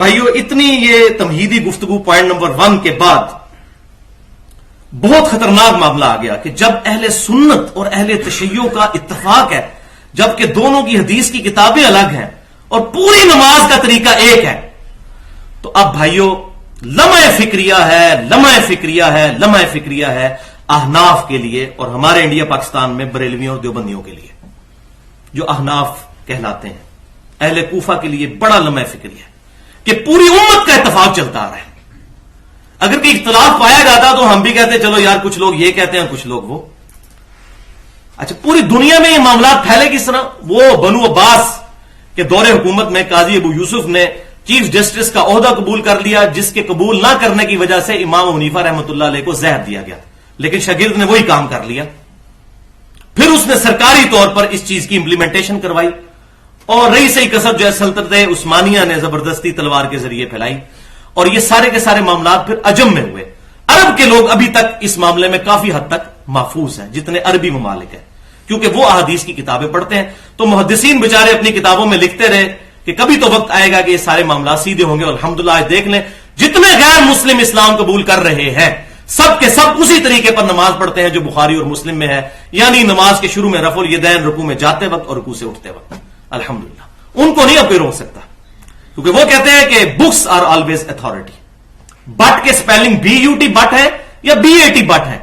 بھائیو، اتنی یہ تمہیدی گفتگو پوائنٹ نمبر 1 کے بعد بہت خطرناک معاملہ آ گیا کہ جب اہل سنت اور اہل تشیع کا اتفاق ہے، جبکہ دونوں کی حدیث کی کتابیں الگ ہیں اور پوری نماز کا طریقہ ایک ہے، تو اب بھائیو لمحہ فکریہ ہے احناف کے لیے اور ہمارے انڈیا پاکستان میں بریلویوں اور دیوبندیوں کے لیے، جو احناف کہلاتے ہیں، اہل کوفہ کے لیے بڑا لمحہ فکری ہے کہ پوری امت کا اتفاق چلتا آ رہا ہے۔ اگر کوئی اختلاف پایا جاتا تو ہم بھی کہتے چلو یار کچھ لوگ یہ کہتے ہیں کچھ لوگ وہ۔ اچھا، پوری دنیا میں یہ معاملات پھیلے کس طرح؟ وہ بنو عباس کے دور حکومت میں قاضی ابو یوسف نے چیف جسٹس کا عہدہ قبول کر لیا، جس کے قبول نہ کرنے کی وجہ سے امام حنیفہ رحمۃ اللہ علیہ کو زہر دیا گیا، لیکن شاگرد نے وہی کام کر لیا۔ پھر اس نے سرکاری طور پر اس چیز کی امپلیمنٹیشن کروائی، اور رئیس کسب جو ہے سلطنت عثمانیہ نے زبردستی تلوار کے ذریعے پھیلائی، اور یہ سارے کے سارے معاملات پھر عجم میں ہوئے۔ عرب کے لوگ ابھی تک اس معاملے میں کافی حد تک محفوظ ہیں، جتنے عربی ممالک ہیں، کیونکہ وہ احادیث کی کتابیں پڑھتے ہیں۔ تو محدثین بیچارے اپنی کتابوں میں لکھتے رہے کہ کبھی تو وقت آئے گا کہ یہ سارے معاملات سیدھے ہوں گے، اور الحمدللہ آج دیکھ لیں جتنے غیر مسلم اسلام قبول کر رہے ہیں سب کے سب اسی طریقے پر نماز پڑھتے ہیں جو بخاری اور مسلم میں ہے، یعنی نماز کے شروع میں رفع الیدین، رکوع میں جاتے وقت اور رکوع سے اٹھتے وقت۔ الحمدللہ ان کو نہیں اب کوئی روک سکتا، کیونکہ وہ کہتے ہیں کہ books are always authority. But کے سپیلنگ BUT بٹ ہے یا BAT بٹ ہے،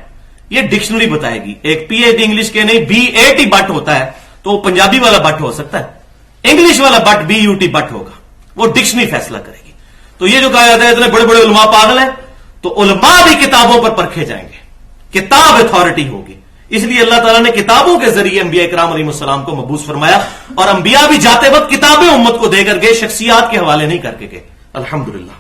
یہ ڈکشنری بتائے گی۔ ایک PhD انگلش کے نہیں BAT بٹ ہوتا ہے، تو پنجابی والا بٹ ہو سکتا ہے، انگلش والا بٹ BUT بٹ ہوگا، وہ ڈکشنری فیصلہ کرے گی۔ تو یہ جو کہا جاتا ہے اتنے بڑے بڑے علماء پاگل ہیں، تو علماء بھی کتابوں پر پرکھے جائیں گے، کتاب اتھارٹی ہوگی۔ اس لیے اللہ تعالیٰ نے کتابوں کے ذریعے انبیاء کرام علیہ السلام کو مبعوث فرمایا، اور انبیاء بھی جاتے وقت کتابیں امت کو دے کر گئے، شخصیات کے حوالے نہیں کر کے گئے۔ الحمدللہ۔